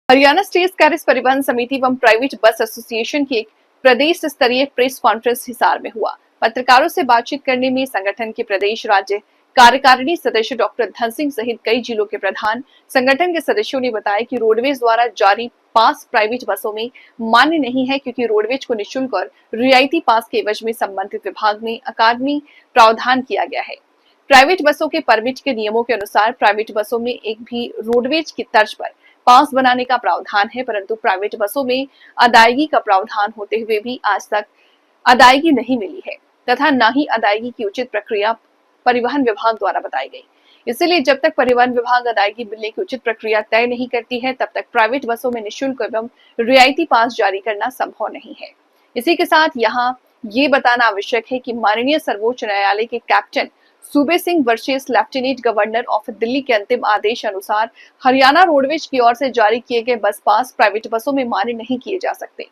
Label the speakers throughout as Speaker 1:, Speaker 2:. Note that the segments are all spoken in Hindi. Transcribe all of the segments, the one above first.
Speaker 1: हरियाणा स्टेट कैरिज परिवहन समिति एवं प्राइवेट बस एसोसिएशन की एक प्रदेश स्तरीय प्रेस कॉन्फ्रेंस हिसार में हुआ। पत्रकारों से बातचीत करने में संगठन के प्रदेश राज्य कार्यकारिणी सदस्य डॉक्टर धन सिंह सहित कई जिलों के प्रधान संगठन के सदस्यों ने बताया कि रोडवेज द्वारा जारी पास प्राइवेट बसों में मान्य नहीं है, क्योंकि रोडवेज को निःशुल्क और रियायती पास के एवज में संबंधित विभाग में अकादमी प्रावधान किया गया है। प्राइवेट बसों के परमिट के नियमों के अनुसार प्राइवेट बसों में एक भी रोडवेज की तर्ज पर पास बनाने का प्रावधान है, परंतु प्राइवेट बसों में अदायगी का प्रावधान होते हुए भी आज तक अदायगी नहीं मिली है तथा न ही अदायगी की उचित प्रक्रिया परिवहन विभाग द्वारा बताई गई। इसलिए जब तक परिवहन विभाग अदायगी मिलने की उचित प्रक्रिया तय नहीं करती है, तब तक प्राइवेट बसों में निःशुल्क एवं रियायती पास जारी करना संभव नहीं है। इसी के साथ यहाँ ये बताना आवश्यक है कि माननीय सर्वोच्च न्यायालय के कैप्टन सूबे Singh versus lieutenant governor of Delhi के अंतिम आदेश अनुसार हरियाणा रोडवेज की ओर से जारी किए गए बस पास प्राइवेट बसों में मान्य नहीं किए जा सकते।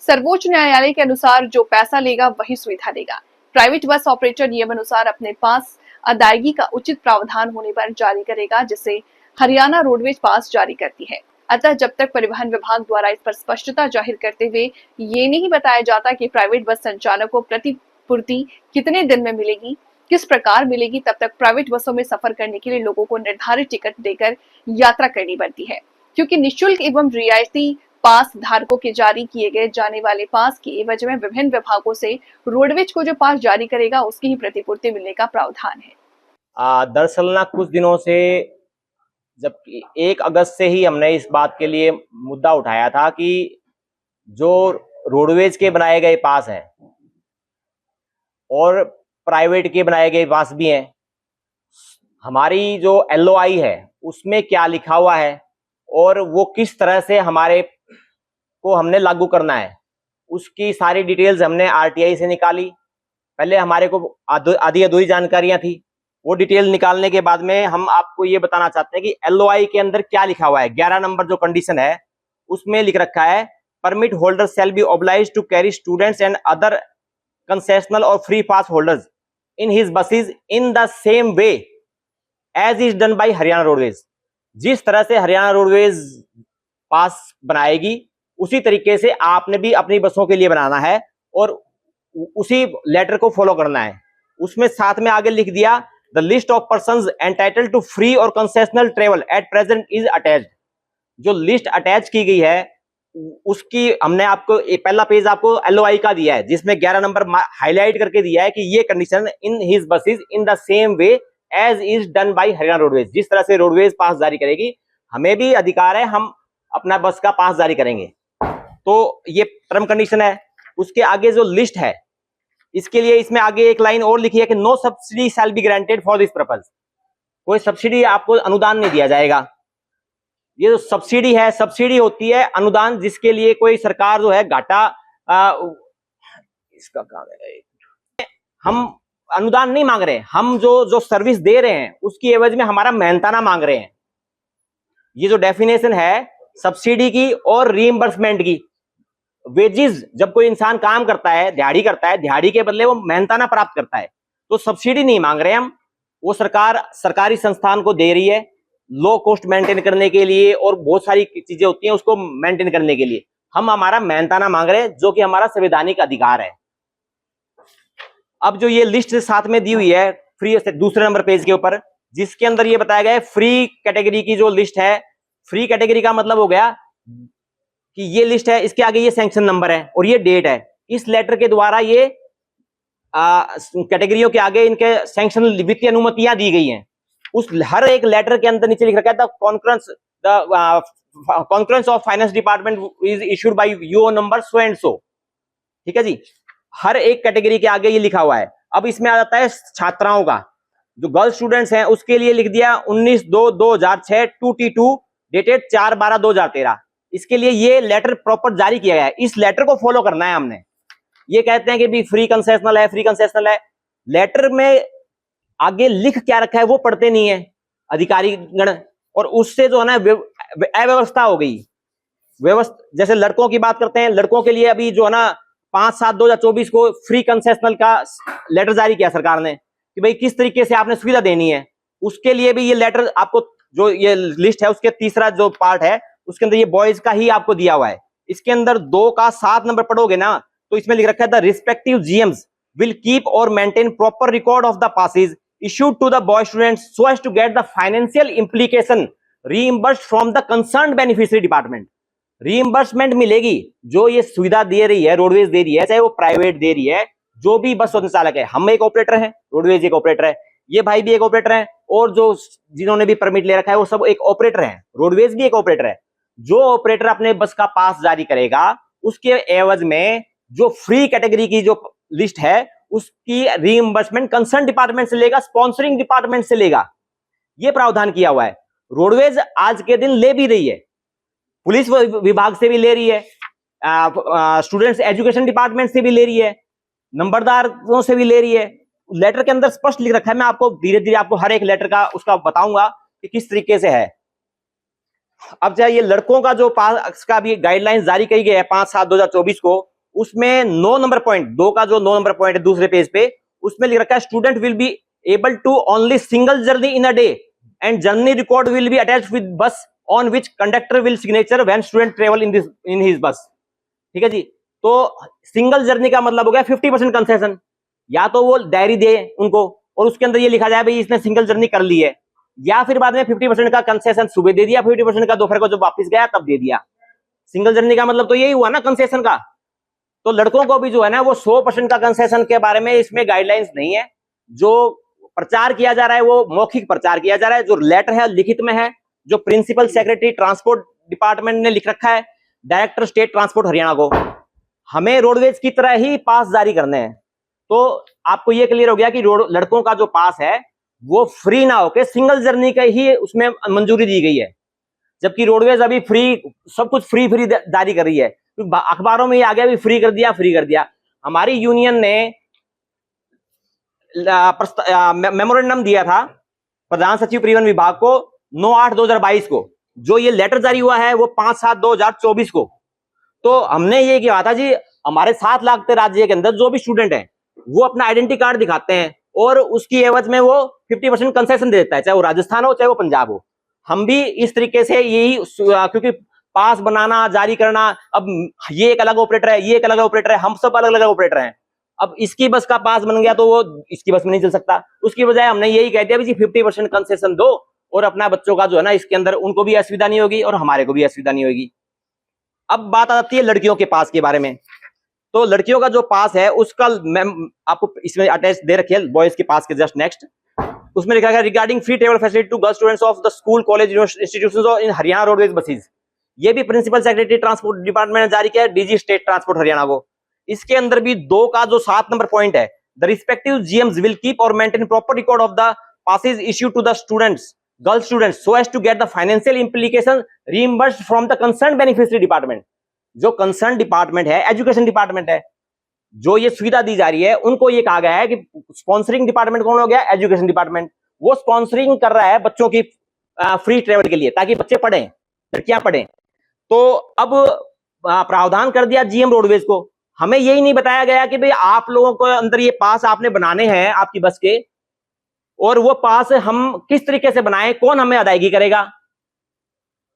Speaker 1: सर्वोच्च न्यायालय के अनुसार जो पैसा लेगा वही सुविधा देगा। प्राइवेट बस ऑपरेटर नियम अनुसार अपने पास अदायगी का उचित प्रावधान होने पर जारी करेगा, जिसे हरियाणा रोडवेज पास जारी करती है। अतः जब तक परिवहन विभाग द्वारा इस पर स्पष्टता जाहिर करते हुए ये नहीं बताया जाता कि प्राइवेट बस चालक को प्रतिपूर्ति कितने दिन में मिलेगी, किस प्रकार मिलेगी, तब तक प्राइवेट बसों में सफर करने के लिए लोगों को निर्धारित टिकट देकर यात्रा करनी पड़ती है, क्योंकि निःशुल्क एवं रियायती पास धारकों के जारी किए गए जाने वाले पास की एवज में विभिन्न विभागों से रोडवेज को जो पास जारी करेगा उसकी ही प्रतिपूर्ति मिलने का प्रावधान है।
Speaker 2: दरअसल ना कुछ दिनों से, जबकि 1 अगस्त से ही हमने इस बात के लिए मुद्दा उठाया था कि जो रोडवेज के बनाए गए पास है और प्राइवेट के बनाए गए पास भी हैं, हमारी जो LOI है उसमें क्या लिखा हुआ है और वो किस तरह से हमारे को हमने लागू करना है, उसकी सारी डिटेल्स हमने RTI से निकाली। पहले हमारे को आधी अधूरी जानकारियां थी, वो डिटेल निकालने के बाद में हम आपको ये बताना चाहते हैं कि LOI के अंदर क्या लिखा हुआ है। 11 नंबर जो कंडीशन है उसमें लिख रखा है, permit holder shall be obliged to carry students and other concessional और free pass holders in his buses in the same way as is done by Haryana roadways. जिस तरह से हरियाणा रोडवेज पास बनाएगी उसी तरीके से आपने भी अपनी बसों के लिए बनाना है और उसी लेटर को फॉलो करना है। उसमें साथ में आगे लिख दिया, the list of persons entitled to free और concessional travel at present is attached. जो लिस्ट अटैच की गई है उसकी हमने आपको पहला पेज आपको LOI का दिया है, जिसमें 11 नंबर हाईलाइट करके दिया है कि ये condition in his buses in the same way as is done by Haryana roadways. जिस तरह से रोडवेज पास जारी करेगी हमें भी अधिकार है, हम अपना बस का पास जारी करेंगे। तो ये टर्म कंडीशन है। उसके आगे जो लिस्ट है इसके लिए इसमें आगे एक लाइन और लिखी है कि no subsidy shall be granted for this purpose. कोई सब्सिडी आपको अनुदान नहीं दिया जाएगा। ये जो सब्सिडी है, सब्सिडी होती है अनुदान जिसके लिए कोई सरकार जो है घाटा इसका काम है। हम अनुदान नहीं मांग रहे हैं, हम जो सर्विस दे रहे हैं उसकी एवज में हमारा मेहनताना मांग रहे हैं। ये जो डेफिनेशन है सब्सिडी की और रीइंबर्समेंट की, वेजेस जब कोई इंसान काम करता है, दिहाड़ी करता है, दिहाड़ी के बदले वो मेहनताना प्राप्त करता है, तो सब्सिडी नहीं मांग रहे हम। वो सरकार सरकारी संस्थान को दे रही है लो कॉस्ट मेंटेन करने के लिए और बहुत सारी चीजें होती हैं उसको मेंटेन करने के लिए। हम हमारा मेहनताना मांग रहे हैं जो कि हमारा संवैधानिक अधिकार है। अब जो ये लिस्ट साथ में दी हुई है फ्री, दूसरे नंबर पेज के ऊपर, जिसके अंदर ये बताया गया है फ्री कैटेगरी की जो लिस्ट है। फ्री कैटेगरी का मतलब हो गया कि ये लिस्ट है, इसके आगे ये सैंक्शन नंबर है और ये डेट है। इस लेटर के द्वारा ये कैटेगरियों के आगे इनके सैंक्शन वित्तीय अनुमतियां दी गई हैं। उस हर एक लेटर के अंदर नीचे लिख रखा है the conference of finance department is issued by यूओ number so and so. ठीक है जी, हर एक कैटेगरी के आगे ये लिखा हुआ है। अब इसमें आ जाता है छात्राओं का, जो गर्ल्स स्टूडेंट्स हैं उसके लिए लिख दिया 19/2/2006 2T2 डेटेड 4/12/2013। इसके लिए ये लेटर प्रॉपर जारी किया गया है, इस लेटर को फॉलो करना है हमने। ये कहते हैं कि भी फ्री कंसेशनल है, फ्री कंसेशनल है। लेटर में आगे लिख क्या रखा है वो पढ़ते नहीं है अधिकारी गण, और उससे जो है ना अव्यवस्था हो गई। व्यवस्था जैसे लड़कों की बात करते हैं, लड़कों के लिए अभी जो है ना 5/7/2024 को फ्री कंसेशनल का लेटर जारी किया सरकार ने कि भाई किस तरीके से आपने सुविधा देनी है। उसके लिए भी ये लेटर आपको, जो ये लिस्ट है उसके तीसरा जो पार्ट है उसके अंदर ये बॉयज का ही आपको दिया हुआ है। इसके अंदर 2 का 7 नंबर पढ़ोगे ना तो इसमें लिख रखा है the respective GMs will keep or maintain proper record of the passes issued to the boy students so as to get the financial implication reimbursed from the concerned beneficiary department। Reimbursement मिलेगी जो ये सुविधा दे रही है, रोडवेज दे रही है, चाहे वो प्राइवेट दे रही है, जो भी बस संचालक है। हम एक ऑपरेटर हैं, रोडवेज एक ऑपरेटर है, ये भाई भी एक ऑपरेटर है, और जो जिन्होंने भी परमिट ले रखा है वो सब एक ऑपरेटर है, रोडवेज भी एक ऑपरेटर है। जो ऑपरेटर अपने बस का पास जारी करेगा उसके एवज में जो फ्री कैटेगरी की जो लिस्ट है उसकी रीइंबर्समेंट कंसर्न डिपार्टमेंट से लेगा, स्पॉन्सरिंग डिपार्टमेंट से लेगा। ये प्रावधान किया हुआ है। रोडवेज आज के दिन ले भी रही है, पुलिस विभाग से भी ले रही है, स्टूडेंट्स एजुकेशन डिपार्टमेंट से भी ले रही है, नंबरदारों से भी ले रही है। लेटर के अंदर स्पष्ट लिख रखा है, मैं आपको धीरे धीरे आपको हर एक लेटर का उसका बताऊंगा कि किस तरीके से है। अब चाहे ये लड़कों का जो पास का भी गाइडलाइंस जारी की गई है 5/7/2024 को, उसमें 9 नंबर पॉइंट 2 का जो 9 नंबर पॉइंट है दूसरे पेज पे, उसमें लिख रखा है student will be able to only single journey in a day and journey record will be attached with bus on which conductor will signature when student travel in his bus. ठीक है जी। तो सिंगल जर्नी का मतलब हो गया 50% कंसेशन, या तो वो डायरी दे उनको और उसके अंदर ये लिखा जाए भाई इसने सिंगल जर्नी कर ली है, या फिर बाद में 50% का कंसेशन सुबह दे दिया, 50% का दोपहर को जब वापस गया तब दे दिया। सिंगल जर्नी का मतलब तो यही हुआ ना कंसेशन का। तो लड़कों को भी जो है ना वो 100% का कंसेशन के बारे में इसमें गाइडलाइंस नहीं है। जो प्रचार किया जा रहा है वो मौखिक प्रचार किया जा रहा है, जो लेटर है लिखित में है, जो प्रिंसिपल सेक्रेटरी ट्रांसपोर्ट डिपार्टमेंट ने लिख रखा है डायरेक्टर स्टेट ट्रांसपोर्ट हरियाणा को, हमें रोडवेज की तरह ही पास जारी करने हैं। तो आपको ये क्लियर हो गया कि लड़कों का जो पास है वो फ्री ना होकर सिंगल जर्नी का ही उसमें मंजूरी दी गई है, जबकि रोडवेज अभी फ्री सब कुछ फ्री जारी कर रही है। अखबारों में ये आ गया भी फ्री कर दिया। हमारी यूनियन ने मेमोरेंडम दिया था प्रधान सचिव परिवहन विभाग को 9/8/2022 को, जो ये लेटर जारी हुआ है वो 5/7/2024 को। तो हमने ये किया था जी, हमारे 7 लाख राज्य के अंदर जो भी स्टूडेंट है वो अपना आइडेंटिटी कार्ड दिखाते हैं और उसकी एवज में वो 50% कंसेशन दे देता है, चाहे वो राजस्थान हो चाहे वो पंजाब हो। हम भी इस तरीके से यही, क्योंकि पास बनाना जारी करना, अब ये एक अलग ऑपरेटर है, ये एक अलग ऑपरेटर है, हम सब अलग अलग ऑपरेटर हैं। अब इसकी बस का पास बन गया तो वो इसकी बस में नहीं चल सकता, उसकी बजाय हमने यही कह दिया जी 50% कंसेशन दो और अपना बच्चों का जो है ना इसके अंदर उनको भी असुविधा नहीं होगी और हमारे को भी असुविधा नहीं होगी। अब बात आती है लड़कियों के पास के बारे में। तो लड़कियों का जो पास है उसका आपको इसमें अटैच दे रखी है, बॉयज के पास के जस्ट नेक्स्ट उसमें लिखा है regarding free travel facility to girls students of the school college institutions in Haryana roadways buses. ये भी प्रिंसिपल सेक्रेटरी ट्रांसपोर्ट डिपार्टमेंट ने जारी किया है डीजी स्टेट ट्रांसपोर्ट हरियाणा को। इसके अंदर भी 2 का जो 7 नंबर पॉइंट है, द रिस्पेक्टिव जीएम्स विल कीप और maintain proper record of the passes issued to the students, girl students, so as to get the financial implication reimbursed from the concerned beneficiary department। जो कंसर्न डिपार्टमेंट है एजुकेशन डिपार्टमेंट है, जो ये सुविधा दी जा रही है उनको ये कहा गया है कि स्पॉन्सरिंग डिपार्टमेंट कौन हो गया, एजुकेशन डिपार्टमेंट। वो स्पॉन्सरिंग कर रहा है बच्चों की फ्री ट्रेवल के लिए ताकि बच्चे पढ़ें, लड़कियां पढ़ें। तो अब प्रावधान कर दिया जीएम रोडवेज को। हमें यही नहीं बताया गया कि भाई आप लोगों को अंदर ये पास आपने बनाने हैं आपकी बस के, और वो पास हम किस तरीके से बनाएं, कौन हमें अदायगी करेगा,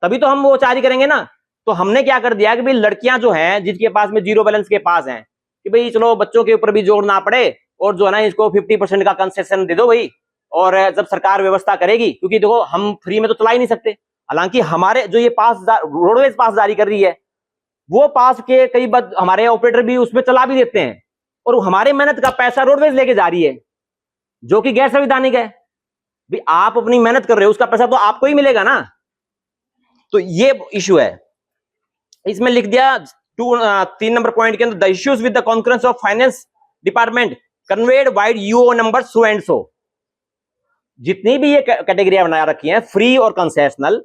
Speaker 2: तभी तो हम वो जारी करेंगे ना। तो हमने क्या कर दिया कि भाई लड़कियां जो हैं जिनके पास में जीरो बैलेंस के पास हैं कि भाई चलो बच्चों के ऊपर भी जोर ना पड़े और जो है ना इसको 50% का कंसेशन दे दो भाई, और जब सरकार व्यवस्था करेगी, क्योंकि देखो हम फ्री में तो चला ही नहीं सकते। हालांकि हमारे जो ये पास रोडवेज पास जारी कर रही है वो पास के कई बार हमारे ऑपरेटर भी उसमें चला भी देते हैं और हमारे मेहनत का पैसा रोडवेज लेके जा रही है, जो कि गैर संवैधानिक है। भी आप अपनी मेहनत कर रहे हो उसका पैसा तो आपको ही मिलेगा ना। तो ये इश्यू है। इसमें लिख दिया 3 नंबर पॉइंट के अंदर the issues with the concurrence of finance department conveyed wide यूओ number so and so. जितनी भी ये कैटेगरियां बना रखी हैं फ्री और कंसेशनल,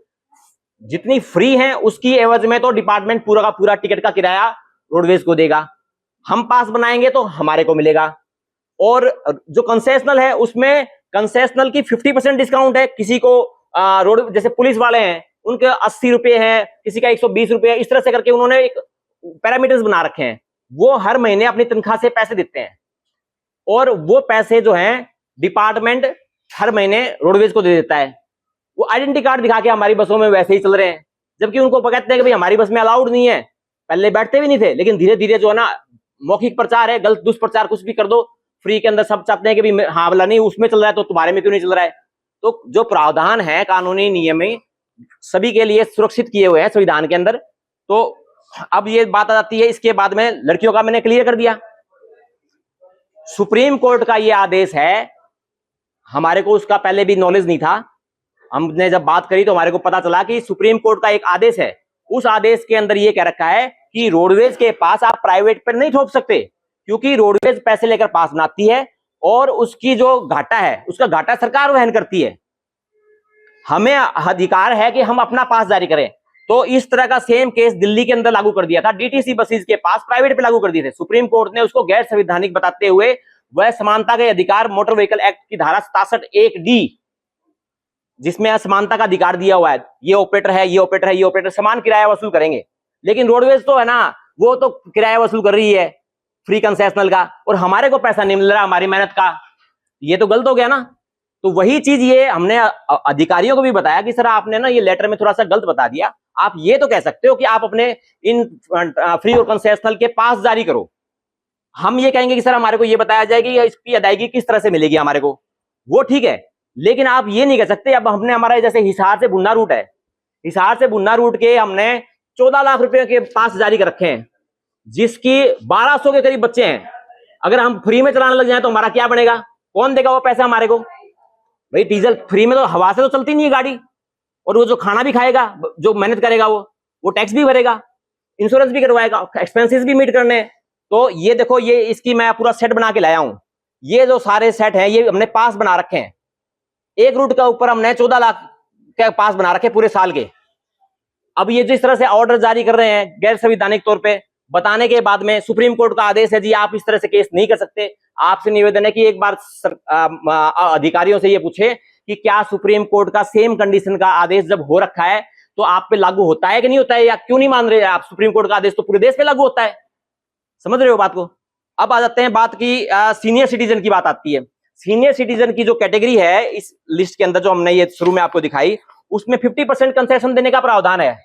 Speaker 2: जितनी फ्री हैं उसकी एवज में तो डिपार्टमेंट पूरा का पूरा टिकट का किराया रोडवेज को देगा, हम पास बनाएंगे तो हमारे को मिलेगा। और जो कंसेशनल है उसमें कंसेशनल की 50% डिस्काउंट है। किसी को रोड जैसे पुलिस वाले हैं उनके 80 रुपए है, किसी का 120 रुपए है, इस तरह से करके उन्होंने एक पैरामीटर्स बना रखे हैं। वो हर महीने अपनी तनख्वाह से पैसे देते हैं और वो पैसे जो हैं डिपार्टमेंट हर महीने रोडवेज को दे देता है। वो आइडेंटिटी कार्ड दिखा के हमारी बसों में वैसे ही चल रहे हैं जबकि उनको कहते हैं कि भाई हमारी बस में अलाउड नहीं है। पहले बैठते भी नहीं थे, लेकिन धीरे धीरे जो है ना, मौखिक प्रचार है, गलत दुष्प्रचार कुछ भी कर दो, फ्री के अंदर सब चाहते हैं कि भाई हाँ वाला नहीं उसमें चल रहा है तो तुम्हारे में क्यों नहीं चल रहा है। तो जो प्रावधान है कानूनी नियम में सभी के लिए सुरक्षित किए हुए हैं संविधान के अंदर। तो अब ये बात आ जाती है, इसके बाद में लड़कियों का मैंने क्लियर कर दिया। सुप्रीम कोर्ट का ये आदेश है, हमारे को उसका पहले भी नॉलेज नहीं था, हमने जब बात करी तो हमारे को पता चला कि सुप्रीम कोर्ट का एक आदेश है। उस आदेश के अंदर ये कह रखा है कि रोडवेज के पास आप प्राइवेट पर नहीं थोप सकते, क्योंकि रोडवेज पैसे लेकर पास बनाती है और उसकी जो घाटा है उसका घाटा सरकार वहन करती है। हमें अधिकार है कि हम अपना पास जारी करें। तो इस तरह का सेम केस दिल्ली के अंदर लागू कर दिया था, डीटीसी बसेस के पास प्राइवेट पे लागू कर दिए थे। सुप्रीम कोर्ट ने उसको गैर संवैधानिक बताते हुए वह समानता के अधिकार मोटर व्हीकल एक्ट की धारा 67(1)(d), जिसमें असमानता का अधिकार दिया हुआ है, ये ऑपरेटर है, ये ऑपरेटर है, ये ऑपरेटर समान किराया वसूल करेंगे। लेकिन रोडवेज तो है ना, वो तो किराया वसूल कर रही है फ्री कंसेशनल का, और हमारे को पैसा नहीं मिल रहा हमारी मेहनत का। ये तो गलत हो गया ना। तो वही चीज ये हमने अधिकारियों को भी बताया कि सर आपने ना ये लेटर में थोड़ा सा गलत बता दिया, आप ये तो कह सकते हो कि आप अपने इन फ्री और कंसेशनल के पास जारी करो। हम ये कहेंगे कि सर हमारे को ये बताया जाएगी या इसकी अदायगी किस तरह से मिलेगी हमारे को, वो ठीक है। लेकिन आप ये नहीं कह सकते, अब हमने हमारा जैसे हिसार से भुन्ना रूट है, हिसार से भुन्ना रूट के हमने 14 लाख रुपए के पास जारी कर रखे हैं, जिसकी 1200 के करीब बच्चे हैं। अगर हम फ्री में चलाने लग जाए तो हमारा क्या बनेगा, कौन देगा वो पैसा हमारे को? भाई डीजल फ्री में तो हवा से तो चलती नहीं है गाड़ी, और वो जो खाना भी खाएगा, जो मेहनत करेगा वो टैक्स भी भरेगा, इंश्योरेंस भी करवाएगा, एक्सपेंसेस भी मीट करने हैं। तो ये देखो, ये इसकी मैं पूरा सेट बना के लाया हूं। ये जो सारे सेट हैं ये हमने पास बना रखे हैं। एक रूट का ऊपर हमने 14 लाख के पास बना रखे पूरे साल के। अब ये जिस तरह से ऑर्डर जारी कर रहे हैं गैर संवैधानिक तौर पे, बताने के बाद में सुप्रीम कोर्ट का आदेश है जी आप इस तरह से केस नहीं कर सकते। आपसे निवेदन है कि एक बार अधिकारियों से ये पूछे कि क्या सुप्रीम कोर्ट का सेम कंडीशन का आदेश जब हो रखा है तो आप पे लागू होता है कि नहीं होता है, या क्यों नहीं मान रहे आप? सुप्रीम कोर्ट का आदेश तो पूरे देश पे लागू होता है। समझ रहे हो बात को? अब आ जाते हैं बात की सीनियर सिटीजन की बात आती है। सीनियर सिटीजन की जो कैटेगरी है इस लिस्ट के अंदर जो हमने ये शुरू में आपको दिखाई, उसमें 50% कंसेशन देने का प्रावधान है।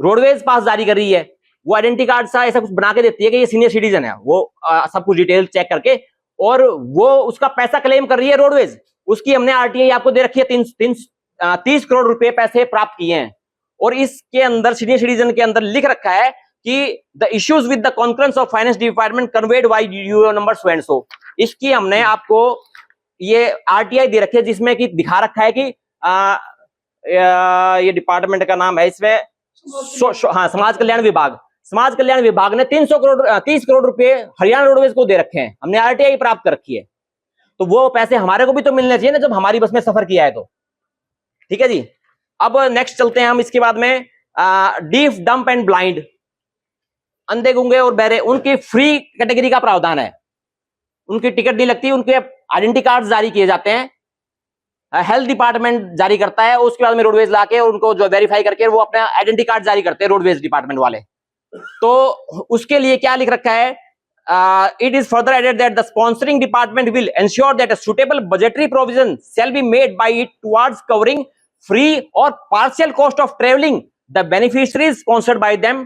Speaker 2: रोडवेज पास जारी कर रही है, वो आइडेंटिटी कार्ड सा ऐसा कुछ बना के देती है कि ये सीनियर सिटीजन है, वो सब कुछ डिटेल चेक करके, और वो उसका पैसा क्लेम कर रही है रोडवेज। उसकी हमने आरटीआई आपको दे रखी है, 30 करोड़ रुपए पैसे प्राप्त किए हैं। और इसके अंदर सीनियर सिटीजन के अंदर लिख रखा है कि the issues with the conference of finance department conveyed bye यूओ number so and so. इसकी हमने आपको ये आरटीआई दे रखी है, जिसमें कि दिखा रखा है कि ये डिपार्टमेंट का नाम है इसमें हाँ, समाज कल्याण विभाग। समाज कल्याण विभाग ने 30 करोड़ रुपए हरियाणा रोडवेज को दे रखे हैं, हमने आरटीआई प्राप्त कर रखी है। तो वो पैसे हमारे को भी तो मिलने चाहिए ना, जब हमारी बस में सफर किया है तो। ठीक है जी। अब नेक्स्ट चलते हैं हम इसके बाद में डीफ, डंप एंड ब्लाइंड, अंधे, गूंगे और बहरे, उनकी फ्री कैटेगरी का प्रावधान है। उनकी टिकट नहीं लगती, उनके आइडेंटिटी कार्ड जारी किए जाते हैं, हेल्थ डिपार्टमेंट जारी करता है। उसके बाद में रोडवेज लाके उनको जो वेरीफाई करके वो अपना आइडेंटिटी कार्ड जारी करते हैं रोडवेज डिपार्टमेंट वाले। तो उसके लिए क्या लिख रखा है, it is further added that the sponsoring department will ensure that a suitable budgetary provision shall be made by it towards covering free or partial cost of traveling the beneficiaries sponsored by them,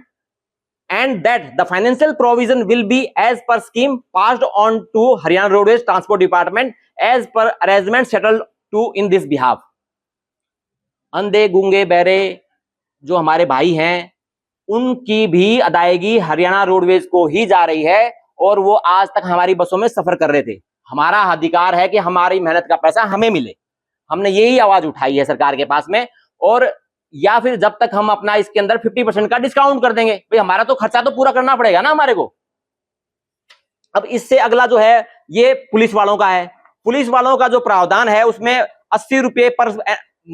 Speaker 2: and that the financial provision will be as per scheme passed on to Haryana Roadways Transport Department as per arrangement settled to in this behalf। अंधे, गूंगे, बहरे जो हमारे भाई हैं उनकी भी अदायगी हरियाणा रोडवेज को ही जा रही है, और वो आज तक हमारी बसों में सफर कर रहे थे। हमारा अधिकार है कि हमारी मेहनत का पैसा हमें मिले। हमने यही आवाज उठाई है सरकार के पास में, और या फिर जब तक हम अपना इसके अंदर 50% का डिस्काउंट कर देंगे, भाई हमारा तो खर्चा तो पूरा करना पड़ेगा ना हमारे को। अब इससे अगला जो है ये पुलिस वालों का है। पुलिस वालों का जो प्रावधान है उसमें 80 रुपये पर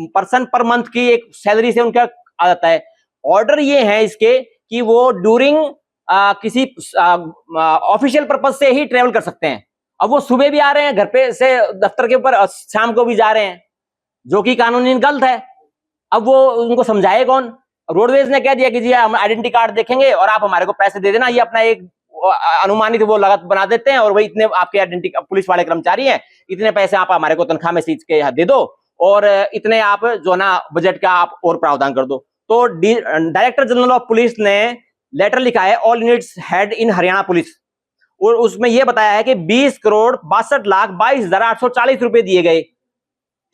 Speaker 2: पर्सन पर मंथ की एक सैलरी से उनका आ जाता है। ऑर्डर ये है इसके कि वो ड्यूरिंग किसी ऑफिशियल पर्पज से ही ट्रेवल कर सकते हैं। अब वो सुबह भी आ रहे हैं घर पे से दफ्तर के ऊपर, शाम को भी जा रहे हैं, जो कि कानूनी गलत है। अब वो उनको समझाए कौन? रोडवेज ने कह दिया कि जी हम आइडेंटिटी कार्ड देखेंगे और आप हमारे को पैसे दे देना, ये अपना एक अनुमानित वो लागत बना देते हैं, और वही इतने आपके आइडेंटिटी, पुलिस वाले कर्मचारी हैं, इतने पैसे आप हमारे को तनख्वाह में सींच के दे दो, और इतने आप जो ना बजट का आप और प्रावधान कर दो। तो डायरेक्टर जनरल ऑफ पुलिस ने लेटर लिखा है all units head in Haryana police, और उसमें यह बताया है कि 20,62,22,840 रुपए दिए गए,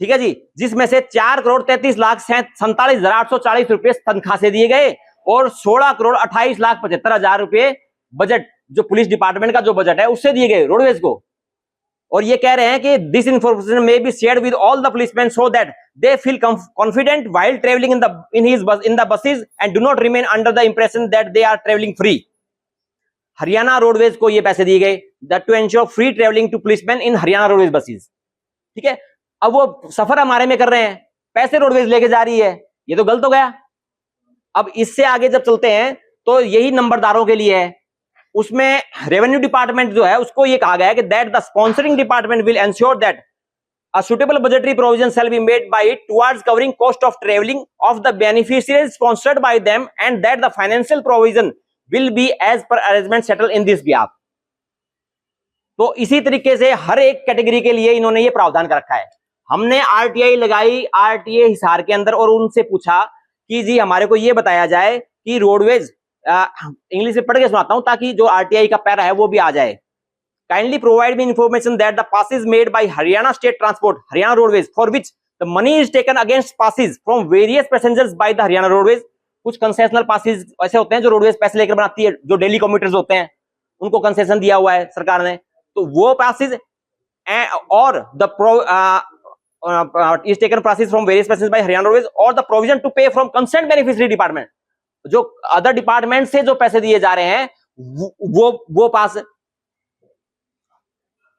Speaker 2: ठीक है जी, जिसमें से 4,33,47,840 रुपए तनख्वाह से दिए गए और 16,28,75,000 रुपए बजट, जो पुलिस डिपार्टमेंट का जो बजट है उससे दिए गए रोडवेज को। और ये कह रहे हैं कि this information may be shared with all the policeman so that they feel confident while travelling in the buses and do not remain under the impression that they are travelling free. Haryana roadways को ये पैसे दिए गए that to ensure free travelling to policeman in Haryana roadways buses, ठीक है। अब वो सफर हमारे में कर रहे हैं, पैसे रोडवेज लेके जा रही है, ये तो गलत हो गया। अब इससे आगे जब चलते हैं तो यही नंबरदारों के लिए है, उसमें रेवेन्यू डिपार्टमेंट जो है उसको ये कहा गया है कि that the sponsoring department will ensure that a suitable budgetary provision shall be made by it towards covering cost of travelling of the beneficiaries sponsored by them and that the financial provision will be as per arrangement settled in this behalf। तो इसी तरीके से हर एक कैटेगरी के लिए इन्होंने ये प्रावधान कर रखा है। हमने आरटीआई लगाई आरटीए हिसार के अंदर और उनसे पूछा कि जी हमारे को ये बताया जाए कि रोडवेज, इंग्लिश में पढ़ के सुनाता हूं ताकि जो आरटीआई का पैरा है वो भी आ जाए। Kindly provide me information that the passes made by Haryana state transport Haryana roadways for which the money is taken against passes from various passengers by the Haryana roadways. कुछ कंसेशनल passes ऐसे होते हैं जो रोडवेज पैसे लेकर बनाती है, जो डेली कम्यूटर्स होते हैं उनको कंसेशन दिया हुआ है सरकार ने, तो वो passes और the is taken passes from various passengers by Haryana roadways और द प्रोविजन टू पे फ्रॉम कंसर्न बेनिफिशियरी डिपार्टमेंट, जो अदर डिपार्टमेंट से जो पैसे दिए जा रहे हैं वो पास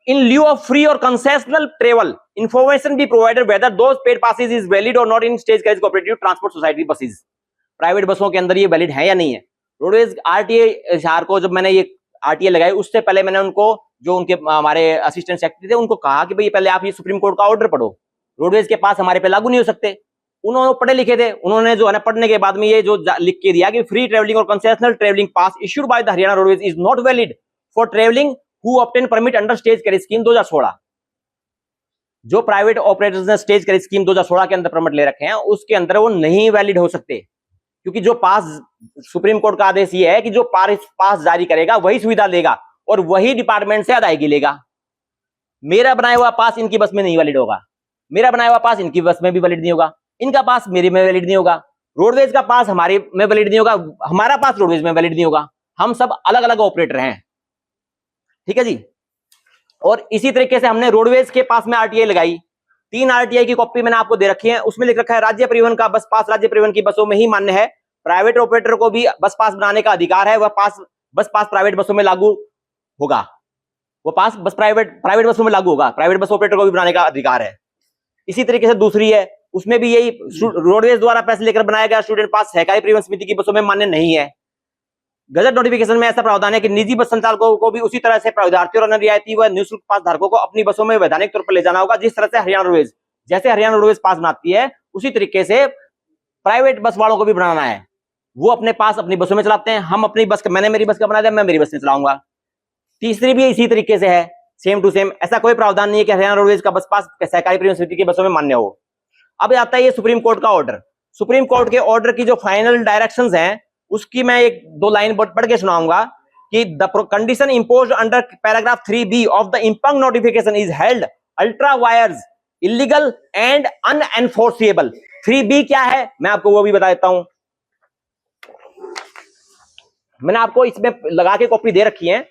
Speaker 2: in lieu of free or concessional travel information be provided whether those paid passes is valid or not in state carriage cooperative transport society buses। Private बसों के अंदर ये वैलिड है या नहीं है। रोडवेज आरटीए हिसार को जब मैंने ये आरटीए लगाई उससे पहले मैंने उनको, जो उनके हमारे असिस्टेंट सेक्रेटरी थे, उनको कहा कि भाई पहले आप ये सुप्रीम कोर्ट का ऑर्डर पढ़ो, रोडवेज के पास हमारे पे लागू नहीं हो सकते। उन्होंने पढ़े लिखे थे, उन्होंने जो है ना पढ़ने के बाद में ये जो लिख के दिया कि फ्री ट्रेवलिंग और concessional travelling pass issued by the Haryana roadways is not valid for travelling who obtain permit under stage carriage scheme 2016। जो प्राइवेट ऑपरेटर्स ने स्टेज कैरेज स्कीम 2016 के अंदर परमिट ले रखे हैं उसके अंदर वो नहीं वैलिड हो सकते, क्योंकि जो पास, सुप्रीम कोर्ट का आदेश ये है कि जो पास जारी करेगा वही सुविधा देगा और वही डिपार्टमेंट से अदायगी लेगा। मेरा बनाया हुआ पास इनकी बस में नहीं वैलिड होगा, मेरा बनाया हुआ पास इनकी बस में भी वैलिड नहीं होगा, इनका पास मेरे में वैलिड नहीं होगा, रोडवेज का पास हमारे में वैलिड नहीं होगा, हमारा पास रोडवेज में वैलिड नहीं होगा। हम सब अलग अलग ऑपरेटर हैं, ठीक है जी। और इसी तरीके से हमने रोडवेज के पास में आरटीआई लगाई, 3 आरटीआई की कॉपी मैंने आपको दे रखी है, उसमें लिख रखा है राज्य परिवहन का बस पास राज्य परिवहन की बसों में ही मान्य है, प्राइवेट ऑपरेटर को भी बस पास बनाने का अधिकार है, वह बस पास प्राइवेट बसों में लागू होगा, वो पास बस प्राइवेट बसों में लागू होगा, प्राइवेट बस ऑपरेटर को भी बनाने का अधिकार है। इसी तरीके से दूसरी है, उसमें भी यही रोडवेज द्वारा पैसे लेकर बनाया गया स्टूडेंट पास सहकारी परिवहन समिति की बसों में मान्य नहीं है। गजट नोटिफिकेशन में ऐसा प्रावधान है कि निजी बस संचालकों को भी उसी तरह से विद्यार्थियों और रियायती व निःशुल्क पास धारकों को अपनी बसों में वैधानिक तौर पर ले जाना होगा, जिस तरह से हरियाणा रोडवेज, जैसे हरियाणा रोडवेज पास बनाती है उसी तरीके से प्राइवेट बस वालों को भी बनाना है। वो अपने पास अपनी बसों में चलाते हैं, हम अपनी बस, मैंने मेरी बस का बना दिया, मैं मेरी बस में चलाऊंगा। तीसरी भी इसी तरीके से है, सेम टू सेम, ऐसा कोई प्रावधान नहीं है कि हरियाणा रोडवेज का बस पास सहकारी परिवहन समिति की बसों में मान्य हो। अब आता है ये सुप्रीम कोर्ट का ऑर्डर। सुप्रीम कोर्ट के ऑर्डर की जो फाइनल डायरेक्शंस हैं उसकी मैं 1-2 लाइन पढ़ के सुनाऊंगा कि the condition imposed under paragraph 3B of the impugned notification is held ultra vires illegal and unenforceable. 3B क्या है मैं आपको वो भी बता देता हूं, मैंने आपको इसमें लगा के कॉपी दे रखी है,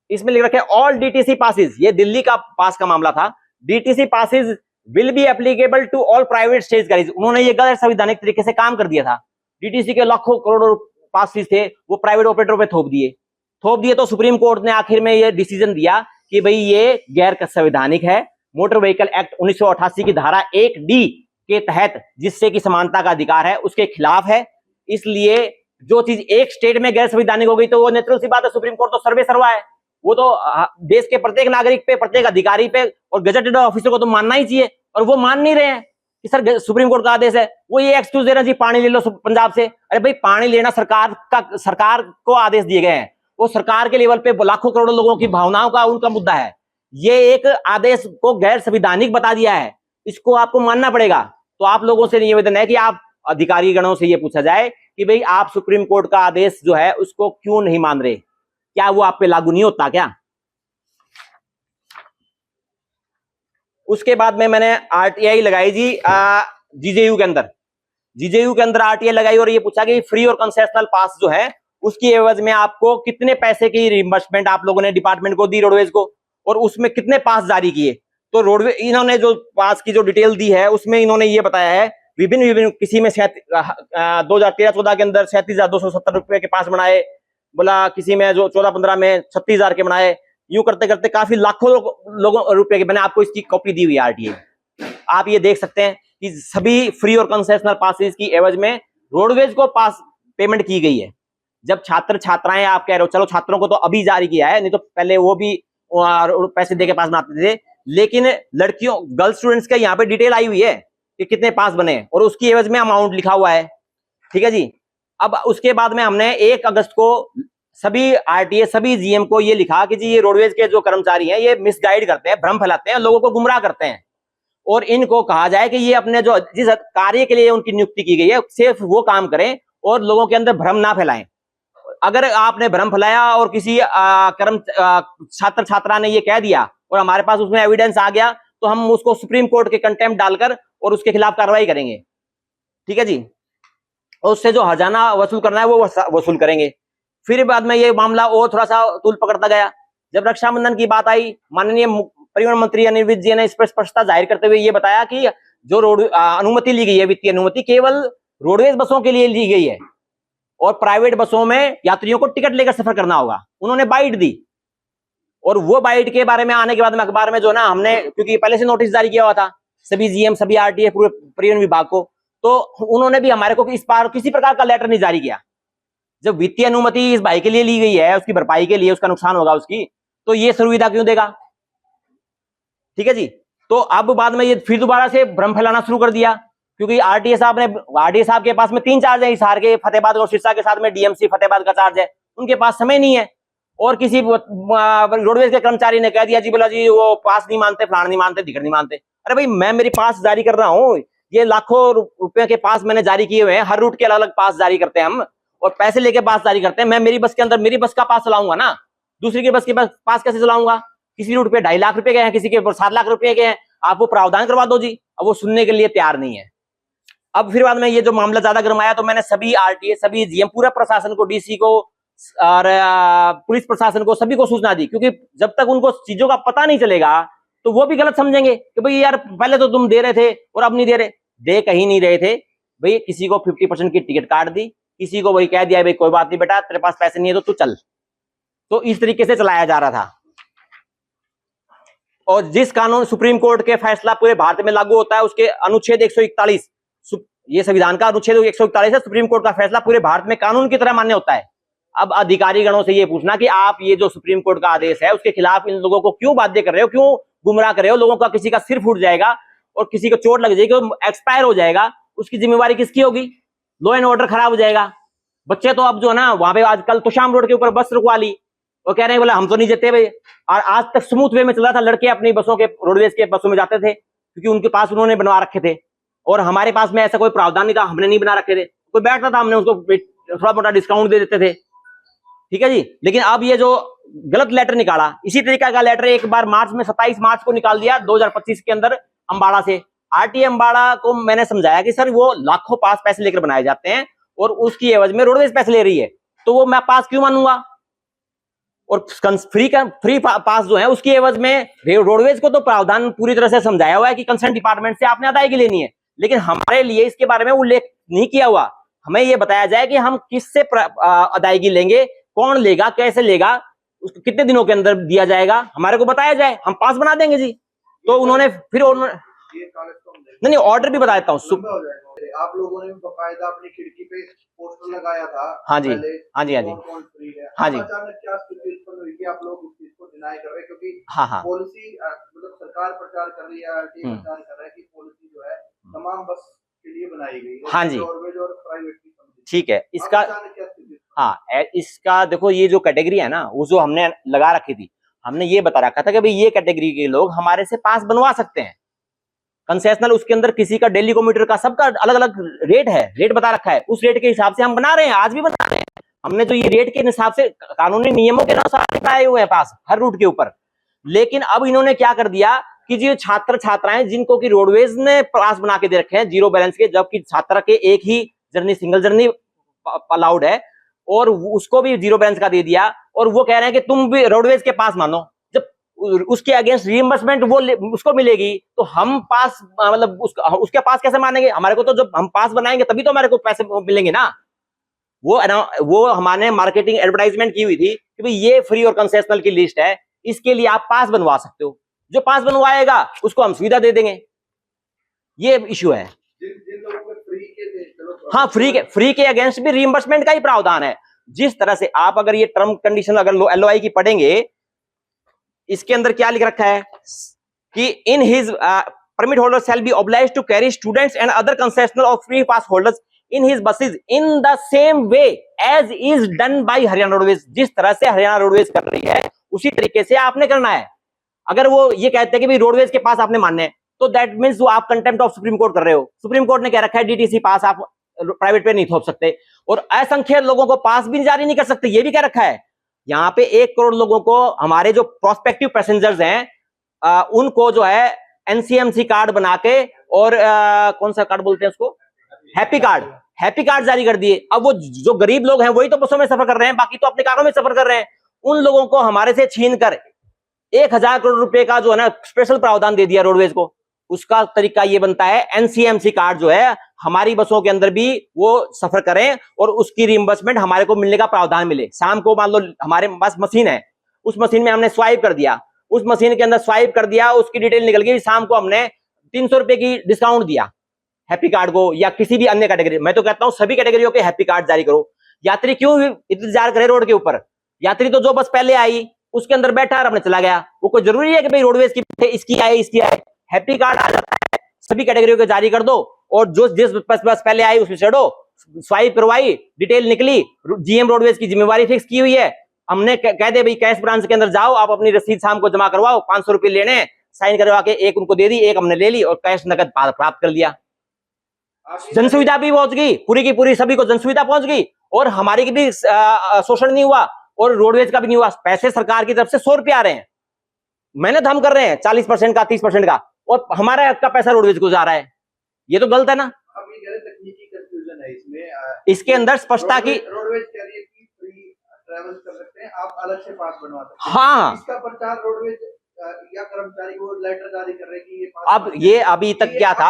Speaker 2: इसमें लिख रखा है ऑल डीटीसी पासेस, ये दिल्ली का पास का मामला था, DTC passes will be applicable to all private stage गाड़ीज। उन्होंने ये गैर संवैधानिक तरीके से काम कर दिया था, डीटीसी के लाखों करोड़ों पासेस थे वो प्राइवेट ऑपरेटरों पे थोप दिए तो सुप्रीम कोर्ट ने आखिर में ये डिसीजन दिया कि भाई ये गैर संवैधानिक है। मोटर व्हीकल एक्ट 1988 की धारा 1D के तहत जिससे कि समानता का अधिकार है उसके खिलाफ है, इसलिए जो चीज एक स्टेट में गैर संवैधानिक हो गई तो वो नेचुरल सी बात है, सुप्रीम कोर्ट तो सर्वे सर्वा है, वो तो देश के प्रत्येक नागरिक पे, प्रत्येक अधिकारी पे और गजेटेड ऑफिसर को तो मानना ही चाहिए, और वो मान नहीं रहे हैं कि सर सुप्रीम कोर्ट का आदेश है। वो ये एक्सक्यूज दे रहे हैं जी पानी ले लो पंजाब से, अरे भाई पानी लेना सरकार को आदेश दिए गए हैं, वो सरकार के लेवल पे लाखों करोड़ों लोगों की भावनाओं का उनका मुद्दा है, ये एक आदेश को गैर संवैधानिक बता दिया है, इसको आपको मानना पड़ेगा। तो आप लोगों से निवेदन है कि आप अधिकारी गणों से ये पूछा जाए कि भाई आप सुप्रीम कोर्ट का आदेश जो है उसको क्यों नहीं मान रहे, क्या वो आप पे लागू नहीं होता क्या? उसके बाद में मैंने आरटीआई लगाई जी जीजेयू के अंदर। जीजेयू के अंदर आरटीआई लगाई और ये पूछा कि फ्री और कंसेशनल पास जो है उसकी एवज में आपको कितने पैसे की रिइंबर्समेंट आप लोगों ने डिपार्टमेंट को दी रोडवेज को, और उसमें कितने पास जारी किए। तो रोडवेज इन्होंने जो पास की जो डिटेल दी है उसमें इन्होंने ये बताया है विभिन्न विभिन्न, किसी में 2013-14 के अंदर 37,270 रुपए के पास बनाए, बोला किसी में जो 14-15 में 36,000 के बनाए, यूं करते करते काफी लाखों लोगों रुपए के। मैंने आपको इसकी कॉपी दी हुई है आरटीआई, आप ये देख सकते हैं कि सभी फ्री और कंसेशनल पासेस की एवज में रोडवेज को पास पेमेंट की गई है। जब छात्र छात्राएं आप कह रहे हो चलो छात्रों को तो अभी जारी किया है, नहीं तो पहले वो भी पैसे दे के पास बनाते थे, लेकिन लड़कियों गर्ल्स स्टूडेंट्स का यहाँ पे डिटेल आई हुई है कि कितने पास बने और उसकी एवज में अमाउंट लिखा हुआ है। ठीक है जी। अब उसके बाद में हमने 1 अगस्त को सभी आरटीए सभी जीएम को ये लिखा कि जी ये रोडवेज के जो कर्मचारी हैं ये मिसगाइड करते हैं, भ्रम फैलाते हैं, लोगों को गुमराह करते हैं, और इनको कहा जाए कि ये अपने जो जिस कार्य के लिए उनकी नियुक्ति की गई है सिर्फ वो काम करें और लोगों के अंदर भ्रम ना फैलाएं। अगर आपने भ्रम फैलाया और किसी छात्र छात्रा ने ये कह दिया और हमारे पास उसमें एविडेंस आ गया तो हम उसको सुप्रीम कोर्ट के कंटेम्प्ट डालकर और उसके खिलाफ कार्रवाई करेंगे। ठीक है जी। और उससे जो हर्जाना वसूल करना है वो वसूल करेंगे। फिर बाद में ये मामला और थोड़ा सा तूल पकड़ता गया। जब रक्षाबंधन की बात आई, माननीय परिवहन मंत्री अनिल विज जी ने इस पर स्पष्टता जाहिर करते हुए ये बताया कि जो रोड अनुमति ली गई है, वित्तीय अनुमति केवल रोडवेज बसों के लिए ली गई है और प्राइवेट बसों में यात्रियों को टिकट लेकर सफर करना होगा। उन्होंने बाइट दी और वो बाइट के बारे में आने के बाद में अखबार में जो ना हमने, क्योंकि पहले से नोटिस जारी किया हुआ था सभी जीएम सभी आरटीए पूरे परिवहन विभाग को, तो उन्होंने भी हमारे को इस बार किसी प्रकार का लेटर नहीं जारी किया। जब वित्तीय अनुमति इस भाई के लिए ली गई है, उसकी भरपाई के लिए, उसका नुकसान होगा उसकी, तो ये सुविधा क्यों देगा? ठीक है जी। तो अब बाद में ये फिर दोबारा से भ्रम फैलाना शुरू कर दिया, क्योंकि आरटीए साहब के पास में 3 चार्ज है, हिसार के, फतेहाबाद और सिरसा के साथ में डीएमसी फतेहाबाद का चार्ज है, उनके पास समय नहीं है। और किसी रोडवेज के कर्मचारी ने कह दिया जी बोला जी वो पास नहीं मानते, फलान नहीं मानते, टिकट नहीं मानते। अरे भाई मैं मेरी पास जारी कर रहा हूँ, ये लाखों रुपए के पास मैंने जारी किए हुए हैं, हर रूट के अलग अलग पास जारी करते हैं हम और पैसे लेके पास जारी करते हैं। मैं मेरी बस के अंदर मेरी बस का पास चलाऊंगा ना, दूसरी की बस के पास कैसे चलाऊंगा? किसी रूट पे 2.5 लाख रुपए के हैं, किसी के 7 लाख रुपए के हैं, आप वो प्रावधान करवा दो जी। अब वो सुनने के लिए तैयार नहीं है। अब फिर बाद में ये जो मामला ज्यादा गरमाया तो मैंने सभी आरटीए सभी जीएम पूरा प्रशासन को, डीसी को और पुलिस प्रशासन को, सभी को सूचना दी, क्योंकि जब तक उनको चीजों का पता नहीं चलेगा तो वो भी गलत समझेंगे कि भाई यार पहले तो तुम दे रहे थे और अब नहीं दे रहे। दे कहीं नहीं रहे थे भाई, किसी को 50% की टिकट काट दी, किसी को वही कह दिया भाई कोई बात नहीं बेटा तेरे पास पैसे नहीं है तो तू चल। तो इस तरीके से चलाया जा रहा था। और जिस कानून सुप्रीम कोर्ट के फैसला पूरे भारत में लागू होता है उसके अनुच्छेद 141, ये संविधान का अनुच्छेद 141 है, सुप्रीम कोर्ट का फैसला पूरे भारत में कानून की तरह मान्य होता है। अब अधिकारी गणों से ये पूछना कि आप ये जो सुप्रीम कोर्ट का आदेश है उसके खिलाफ इन लोगों को क्यों बाध्य कर रहे हो, क्यों गुमराह कर रहे हो लोगों का? किसी का सिर फूट जाएगा और किसी को चोट लग जाएगी, एक्सपायर हो जाएगा, उसकी जिम्मेवारी किसकी होगी? लॉ एंड ऑर्डर खराब हो जाएगा। बच्चे तो अब जो है ना वहां पे आजकल तो शाम रोड के ऊपर बस रुकवा ली, वो कह रहे हैं बोला हम तो नहीं जेते भाई। और आज तक स्मूथ वे में चल रहा था, लड़के अपनी बसों के रोडवेज के बसों में जाते थे क्योंकि उनके पास उन्होंने बनवा रखे थे और हमारे पास में ऐसा कोई प्रावधान नहीं था, हमने नहीं बना रखे थे। कोई बैठता था हमने उसको थोड़ा मोटा डिस्काउंट दे देते थे। ठीक है जी। लेकिन अब ये जो गलत लेटर निकाला, इसी तरीके का लेटर एक बार मार्च में 27 मार्च को निकाल दिया 2025 के अंदर अम्बाड़ा से। आरटीए अम्बाड़ा को मैंने समझाया कि सर वो लाखों पास पैसे लेकर बनाए जाते हैं और उसकी एवज में रोडवेज पैसे ले रही है, तो वो मैं पास क्यों मानूंगा? और फ्री पास जो है उसकी एवज में रोडवेज को तो प्रावधान पूरी तरह से समझाया हुआ है कि कंसर्न डिपार्टमेंट से आपने अदायगी लेनी है, लेकिन हमारे लिए इसके बारे में उल्लेख नहीं किया हुआ। हमें यह बताया जाए कि हम किससे अदायगी लेंगे, कौन लेगा, कैसे लेगा, उसको कितने दिनों के अंदर दिया जाएगा, हमारे को बताया जाए, हम पास बना देंगे जी। तो उन्होंने फिर नहीं ऑर्डर भी बता देता हूँ।
Speaker 3: आप लोगों ने बकायदा अपनी खिड़की पे पोस्टर लगाया था।
Speaker 2: हाँ जी, हाँ जी, हाँ जी, हाँ जी।
Speaker 3: अचानक क्या स्थिति उत्पन्न हुई कि आप लोग इस चीज को डिनाई कर रहे हैं? क्योंकि
Speaker 2: हाँ
Speaker 3: पॉलिसी मतलब सरकार प्रचार कर रही है, आरटीए प्रचार कर रहा है कि पॉलिसी जो है तमाम बस के लिए बनाई गई है।
Speaker 2: हाँ जी,
Speaker 3: रोडवेज और प्राइवेट की।
Speaker 2: ठीक है। इसका हाँ इसका देखो ये जो कैटेगरी है ना वो जो हमने लगा रखी थी, हमने ये बता रखा था कि भाई ये कैटेगरी के लोग हमारे से पास बनवा सकते हैं। कंसेशनल उसके अंदर किसी का डेली किलोमीटर का सबका अलग अलग रेट है, रेट बता रखा है, उस रेट के हिसाब से हम बना रहे हैं, आज भी बना रहे हैं। हमने तो ये रेट के हिसाब से कानूनी नियमों के अनुसार बनाए हुए हैं पास हर रूट के ऊपर। लेकिन अब इन्होंने क्या कर दिया कि जो छात्र छात्राएं जिनको कि रोडवेज ने पास बना के दे रखे हैं जीरो बैलेंस के, जबकि छात्र के एक ही जर्नी सिंगल जर्नी अलाउड है और उसको भी जीरो बैलेंस का दे दिया, और वो कह रहे हैं कि तुम भी रोडवेज के पास मानो, जब उसके अगेंस्ट रिइंबर्समेंट वो उसको मिलेगी तो हम पास मतलब उसके पास कैसे मानेंगे? हमारे को तो जब हम पास बनाएंगे तभी तो हमारे को पैसे मिलेंगे ना। वो हमारे मार्केटिंग एडवर्टाइजमेंट की हुई थी कि भाई ये फ्री और कंसेशनल की लिस्ट है, इसके लिए आप पास बनवा सकते हो, जो पास बनवाएगा उसको हम सुविधा दे देंगे। ये इश्यू है।
Speaker 3: जिन लोगों को फ्री के थे, चलो
Speaker 2: हाँ, फ्री के अगेंस्ट भी रिइंबर्समेंट का ही प्रावधान है। जिस तरह से आप अगर ये टर्म कंडीशन अगर LOI की पढ़ेंगे, इसके अंदर क्या लिख रखा है कि in his permit holder shall be obliged to carry students and other concessional और free pass holders in his buses in the same way as is done by Haryana roadways. जिस तरह से हरियाणा रोडवेज कर रही है उसी तरीके से आपने करना है। अगर वो ये कहते हैं कि भाई रोडवेज के पास आपने मानने हैं, तो दैट मींस वो आप कंटेम्प्ट ऑफ सुप्रीम कोर्ट कर रहे हो। सुप्रीम कोर्ट ने कह रखा है डीटीसी पास आप प्राइवेट पे नहीं थोप सकते, और असंख्य लोगों को पास भी जारी नहीं कर सकते, ये भी कह रखा है। यहाँ पे 1 करोड़ लोगों को, हमारे जो प्रोस्पेक्टिव पैसेंजर्स हैं उनको जो है एनसीएमसी कार्ड बना के और कौन सा कार्ड बोलते हैं उसको, हैप्पी कार्ड जारी कर दिए। अब वो जो गरीब लोग हैं वही तो बसों में सफर कर रहे हैं, बाकी तो अपने कारों में सफर कर रहे हैं। उन लोगों को हमारे से छीन कर 1000 करोड़ रुपए का जो है ना स्पेशल प्रावधान दे दिया रोडवेज को। उसका तरीका ये बनता है एनसीएमसी कार्ड जो है हमारी बसों के अंदर भी वो सफर करें और उसकी रिइंबर्समेंट हमारे को मिलने का प्रावधान मिले। शाम को मान लो हमारे पास मशीन है, उस मशीन में हमने स्वाइप कर दिया, उस मशीन के अंदर स्वाइप कर दिया, उसकी डिटेल निकल गई, शाम को हमने 300 रुपए की डिस्काउंट दिया हैप्पी कार्ड को या किसी भी अन्य कैटेगरी। मैं तो कहता हूं सभी कैटेगरियों के हैप्पी कार्ड जारी करो। यात्री क्यों इंतजार करे रोड के ऊपर? यात्री तो जो बस पहले आई उसके अंदर बैठा और अपने चला गया। वो कोई जरूरी है कि भाई रोडवेज की इसकी आए हैप्पी कार्ड आ जाता है, सभी कैटेगरियों के जारी कर दो, और जो जिस बस पहले आई उसमें चढ़ो, स्वाइप करवाई, डिटेल निकली, जीएम रोडवेज की जिम्मेवारी फिक्स की हुई है। हमने कह दे भाई कैश ब्रांच के अंदर जाओ, आप अपनी रसीद शाम को जमा करवाओ, 500 रुपए लेने, साइन करवा के एक उनको दे दी, एक हमने ले ली और कैश नकद प्राप्त कर लिया। जन सुविधा भी पहुंच गई, पूरी की पूरी सभी को जन सुविधा पहुंच गई, और हमारी की भी शोषण नहीं हुआ और रोडवेज का भी नहीं हुआ। पैसे सरकार की तरफ से 100 रुपए आ रहे हैं, मेहनत हम कर रहे हैं 40% का 30% का, और हमारा का पैसा रोडवेज को जा रहा है। ये तो गलत है ना।
Speaker 3: अभी तकनीकी कंफ्यूजन है इसमें।
Speaker 2: इसके अंदर स्पष्टता की
Speaker 3: रोडवेज कह रही है कि फ्री ट्रैवल कर सकते हैं, आप अलग से पास बनवा सकते हैं।
Speaker 2: हाँ,
Speaker 3: इसका प्रचार रोडवेज या कर्मचारी को लेटर जारी कर रहे हैं कि ये पास
Speaker 2: अब ये अभी तक क्या था,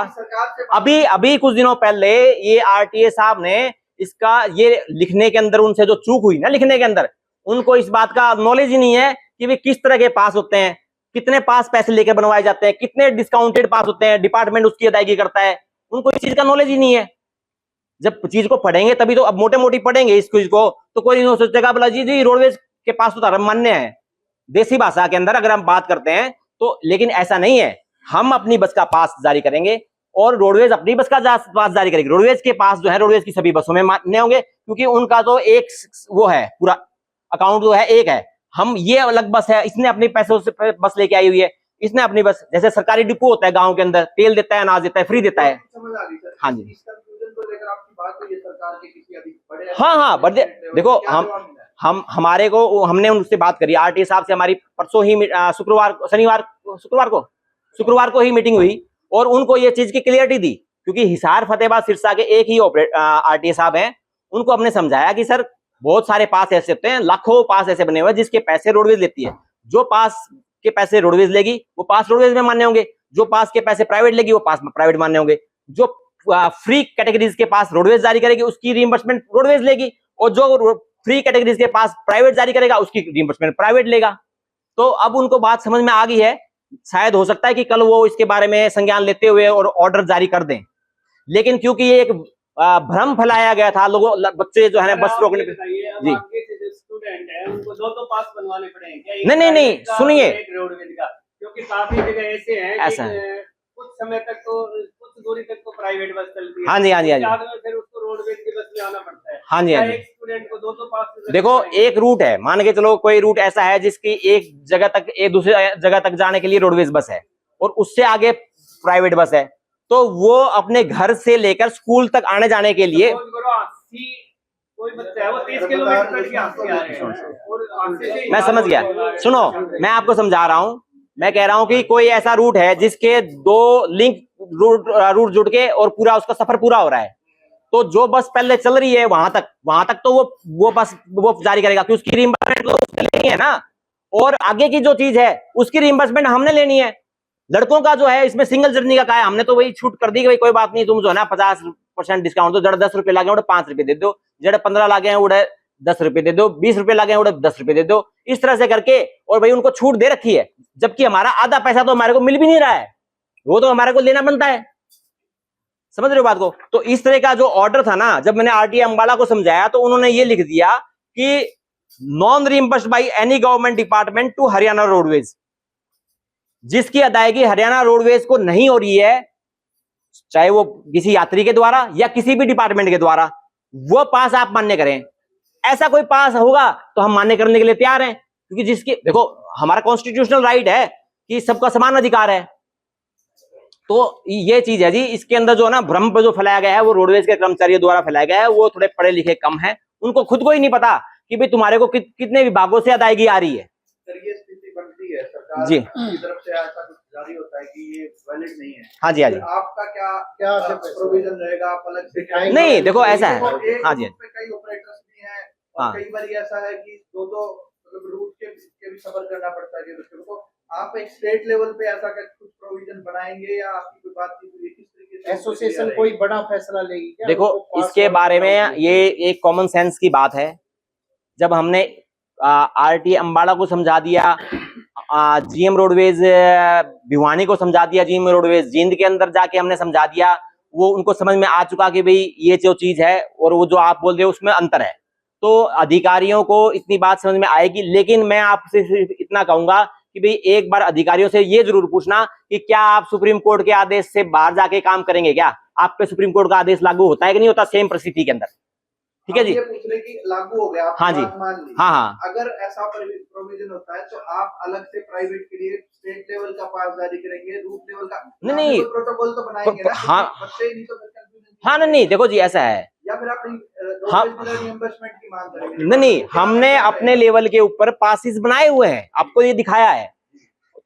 Speaker 2: अभी कुछ दिनों पहले ये आरटीए साहब ने इसका ये लिखने के अंदर उनसे जो चूक हुई ना लिखने के अंदर, उनको इस बात का नॉलेज ही नहीं है कि वे किस तरह के पास होते हैं, कितने पास पैसे लेकर बनवाए जाते हैं, कितने डिस्काउंटेड पास होते हैं, डिपार्टमेंट उसकी अदायगी करता है, उनको इस चीज का नॉलेज ही नहीं है। जब चीज को पढ़ेंगे तभी तो, अब मोटे मोटी पढ़ेंगे इस चीज को तो कोई नहीं सोचेगा बोला जी रोडवेज के पास तो धर्म मान्य है, देसी भाषा के अंदर अगर हम बात करते हैं तो। लेकिन ऐसा नहीं है, हम अपनी बस का पास जारी करेंगे और रोडवेज अपनी बस का पास जारी करेगी। रोडवेज के पास जो है रोडवेज की सभी बसों में मान्य होंगे, क्योंकि उनका तो एक वो है, पूरा अकाउंट जो है एक है। हम ये अलग बस है, इसने अपने पैसों से बस लेके आई हुई है, इसने अपनी बस, जैसे सरकारी डिपो होता है गांव के अंदर, तेल देता है, अनाज देता है, फ्री देता है। हाँ जी, हाँ बड़े देखो, हमारे को हमने उनसे बात करी, आरटीए साहब से हमारी परसों ही शुक्रवार को ही मीटिंग हुई और उनको ये चीज की क्लियरिटी दी, क्योंकि हिसार फतेहाबाद सिरसा के एक ही आरटीए साहब हैं। उनको हमने समझाया कि सर बहुत सारे पास ऐसे होते हैं, लाखों पास ऐसे बने हुए हैं जिसके पैसे रोडवेज लेती है। जो पास के पैसे रोडवेज लेगी वो पास रोडवेज में मान्य होंगे, जो पास के पैसे प्राइवेट लेगी वो पास प्राइवेट मान्य होंगे, जो फ्री कैटेगरीज के पास रोडवेज जारी करेगी उसकी रिइंबर्समेंट रोडवेज लेगी, और जो फ्री कैटेगरीज के पास प्राइवेट जारी करेगा उसकी रिइंबर्समेंट प्राइवेट लेगा। तो अब उनको बात समझ में आ गई है। शायद हो सकता है कि कल वो इसके बारे में संज्ञान लेते हुए और ऑर्डर जारी कर दें, लेकिन क्योंकि ये एक भ्रम फैलाया गया था, लोगों बच्चे जो है बस रोकने पे जी
Speaker 4: स्टूडेंट है उनको दो पास बनवाने पड़ेंगे।
Speaker 2: नहीं सुनिए,
Speaker 4: क्योंकि काफी जगह ऐसे हैं
Speaker 2: ऐसा
Speaker 4: कुछ समय तक तो कुछ दूरी तक तो प्राइवेट बस चलती है।
Speaker 2: हाँ जी, हाँ जी, हाँ जी,
Speaker 4: फिर उसको रोडवेज की बस में आना पड़ता है।
Speaker 2: हाँ जी, हाँ जी।
Speaker 4: एक स्टूडेंट को दो पास,
Speaker 2: देखो एक रूट है, मान के चलो कोई रूट ऐसा है जिसकी एक जगह तक एक दूसरे जगह तक जाने के लिए रोडवेज बस है, और उससे आगे प्राइवेट बस है, तो वो अपने घर से लेकर स्कूल तक आने जाने के लिए,
Speaker 4: कोई बच्चा है वो 30 किलोमीटर चढ़ के आपसे आ रहे हैं और आपसे से
Speaker 2: मैं समझ गया, सुनो मैं आपको समझा रहा हूं, मैं कह रहा हूं कि कोई ऐसा रूट है जिसके 2 लिंक रूट जुड़ के और पूरा उसका सफर पूरा हो रहा है, तो जो बस पहले चल रही है वहां तक तो वो बस वो जारी करेगा कि उसकी रिइंबर्समेंट तो उसने लेनी है ना, और आगे की जो चीज है उसकी रिइंबर्समेंट हमने लेनी है। लड़कों का जो है इसमें सिंगल जर्नी का है, हमने तो वही छूट कर दी कि भाई कोई बात नहीं, तुम जो है ना 50% डिस्काउंट दो, जड़ 10 रुपए लागे उड़े 5 रुपए दे दो, जड़ 15 लागे हैं उड़े 10 रुपए दे दो, 20 रुपए लागे हैं उड़े 10 रुपए दे दो, इस तरह से करके, और भाई उनको छूट दे रखी है, जबकि हमारा आधा पैसा तो हमारे को मिल भी नहीं रहा है, वो तो हमारे को लेना बनता है। समझ रहे हो बात को? तो इस तरह का जो ऑर्डर था ना, जब मैंने आरटीए अंबाला को समझाया तो उन्होंने ये लिख दिया कि non reimbursed by any government department to Haryana Roadways, जिसकी अदायगी हरियाणा रोडवेज को नहीं हो रही है, चाहे वो किसी यात्री के द्वारा या किसी भी डिपार्टमेंट के द्वारा, वो पास आप मान्य करें। ऐसा कोई पास होगा तो हम मान्य करने के लिए तैयार हैं, क्योंकि जिसकी देखो हमारा कॉन्स्टिट्यूशनल राइट है कि सबका समान अधिकार है। तो ये चीज है जी, इसके अंदर जो है ना भ्रम पे जो फैलाया गया है वो रोडवेज के कर्मचारियों द्वारा फैलाया गया है, वो थोड़े पढ़े लिखे कम है, उनको खुद को ही नहीं पता कि भाई तुम्हारे को कितने विभागों से अदायगी आ रही है।
Speaker 3: सर ये स्थिति बनती है सरकार
Speaker 2: जी
Speaker 3: की तरफ से ऐसा कुछ जारी होता है कि ये वैलिड नहीं है।
Speaker 2: हाँ जी, हाँ जी।
Speaker 3: फिर आपका क्या प्रोविजन रहेगा, आप अलग से
Speaker 2: नहीं देखो ऐसा है, हाँ जी,
Speaker 3: कई ऑपरेटर्स भी हैं
Speaker 2: हाँ।
Speaker 3: और कई बार ऐसा है कि दो मतलब रूट के भी सफर करना पड़ता है तो आप एक स्टेट लेवल पे ऐसा कुछ प्रोविजन बनाएंगे या आपकी कोई बातचीत हुई किस तरीके से
Speaker 5: एसोसिएशन कोई बड़ा फैसला लेगी क्या?
Speaker 2: देखो इसके बारे में ये एक कॉमन सेंस की बात है, जब हमने आरटीए अंबाला को समझा दिया, जीएम रोडवेज भिवानी को समझा दिया, जीएम रोडवेज जींद के अंदर जाके हमने समझा दिया, वो उनको समझ में आ चुका कि भाई ये जो चीज है और वो जो आप बोल रहे हो उसमें अंतर है, तो अधिकारियों को इतनी बात समझ में आएगी। लेकिन मैं आपसे सिर्फ इतना कहूंगा कि भाई एक बार अधिकारियों से ये जरूर पूछना कि क्या आप सुप्रीम कोर्ट के आदेश से बाहर जाके काम करेंगे, क्या आप पे सुप्रीम कोर्ट का आदेश लागू होता है कि नहीं होता सेम परिस्थिति के अंदर? ठीक है जी,
Speaker 3: ये पूछ रहे कि लागू हो गया,
Speaker 2: हाँ जी, हाँ हाँ,
Speaker 3: अगर ऐसा प्रोविजन होता है तो आप अलग से प्राइवेट के लिए स्टेट लेवल का पास जारी करेंगे, रूट लेवल का
Speaker 2: नहीं
Speaker 3: प्रोटोकॉल तो बनाएंगे ना,
Speaker 2: हाँ
Speaker 3: बच्चे नहीं तो
Speaker 2: हाँ नहीं देखो जी ऐसा है,
Speaker 3: या फिर आप रिइंबर्समेंट की मांग करेंगे?
Speaker 2: नहीं हमने अपने लेवल के ऊपर पासिस बनाए हुए हैं, आपको ये दिखाया है,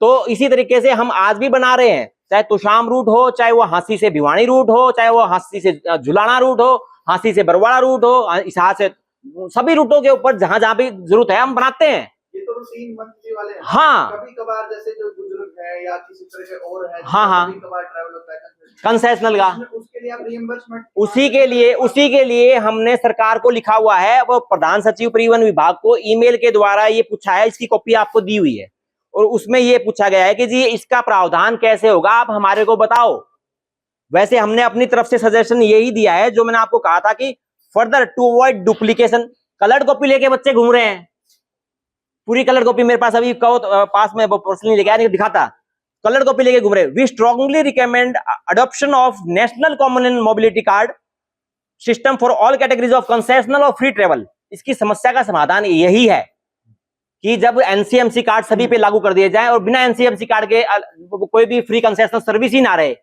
Speaker 2: तो इसी तरीके से हम आज भी बना रहे हैं, चाहे तुशाम रूट हो, चाहे वो हांसी से भिवानी रूट हो, चाहे वो हांसी से झुलाना रूट हो, हांसी से बरवाड़ा रूट हो, इसाहा से, सभी रूटों के ऊपर जहां जहां भी जरूरत है हम बनाते हैं।
Speaker 3: ये तो रूटीन मंथली वाले हैं।
Speaker 2: हाँ
Speaker 3: कभी कभार जैसे जो बुजुर्ग है या किसी तरह के और है,
Speaker 2: हाँ हाँ,
Speaker 3: कभी कभार ट्रैवल होता है
Speaker 2: कंसेशनल का,
Speaker 3: उसके लिए आप रिइंबर्समेंट
Speaker 2: उसी के लिए हमने सरकार को लिखा हुआ है, वो प्रधान सचिव परिवहन विभाग को ईमेल के द्वारा ये पूछा है, इसकी कॉपी आपको दी हुई है, और उसमें ये पूछा गया है कि जी इसका प्रावधान कैसे होगा, आप हमारे को बताओ। वैसे हमने अपनी तरफ से सजेशन यही दिया है जो मैंने आपको कहा था कि further to avoid duplication, coloured copy लेके बच्चे घूम रहे हैं, पूरी कलर्ड कॉपी मेरे पास अभी कहो तो पास में पर्सनली लेके आया, दिखाता, कलर्ड कॉपी लेके घूम रहे। We strongly recommend adoption of national common mobility card system for all categories of concessional और फ्री ट्रेवल। इसकी समस्या का समाधान यही है कि जब एनसीएमसी कार्ड सभी पे लागू कर दिए जाए और बिना एनसीएमसी कार्ड के कोई भी फ्री कंसेशनल सर्विस ही ना रहे।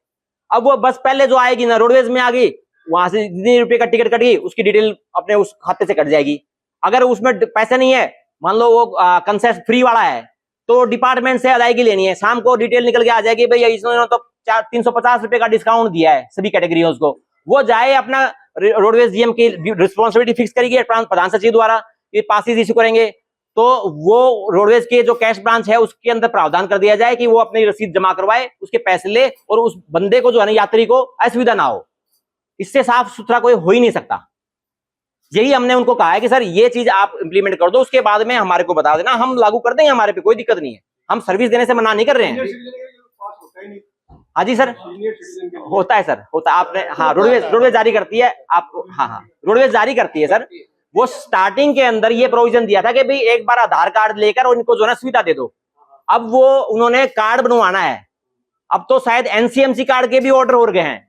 Speaker 2: अब वो बस पहले जो आएगी ना रोडवेज में आ गई, वहां से जितने रुपए का टिकट कटी उसकी डिटेल अपने उस खाते से कट जाएगी। अगर उसमें पैसे नहीं है, मान लो वो कंसेशन फ्री वाला है, तो डिपार्टमेंट से अदायगी लेनी है, शाम को डिटेल निकल के आ जाएगी, भाई इसने तो 350 रुपए का डिस्काउंट दिया है सभी कैटेगरियों को, वो जाए अपना रोडवेज जीएम की रिस्पॉन्सिबिलिटी फिक्स करेगी प्रधान सचिव द्वारा, ये पासिस इश्यू करेंगे, तो वो रोडवेज के जो कैश ब्रांच है उसके अंदर प्रावधान कर दिया जाए कि वो अपनी रसीद जमा करवाए, उसके पैसे ले, और उस बंदे को जो है ना यात्री को असुविधा ना हो। इससे साफ सुथरा कोई हो ही नहीं सकता। यही हमने उनको कहा है कि सर ये चीज आप इंप्लीमेंट कर दो, उसके बाद में हमारे को बता देना, हम लागू कर देंगे, हमारे पे कोई दिक्कत नहीं है, हम सर्विस देने से मना नहीं कर रहे हैं। हाँ जी सर, होता है सर, होता है, आपने हाँ रोडवेज जारी करती है आपको, हाँ हाँ रोडवेज जारी करती है सर। वो स्टार्टिंग के अंदर ये प्रोविजन दिया था कि भाई एक बार आधार कार्ड लेकर और इनको जो है सुविधा दे दो। अब वो उन्होंने कार्ड बनवाना है, अब तो शायद एनसीएमसी कार्ड के भी ऑर्डर हो गए हैं,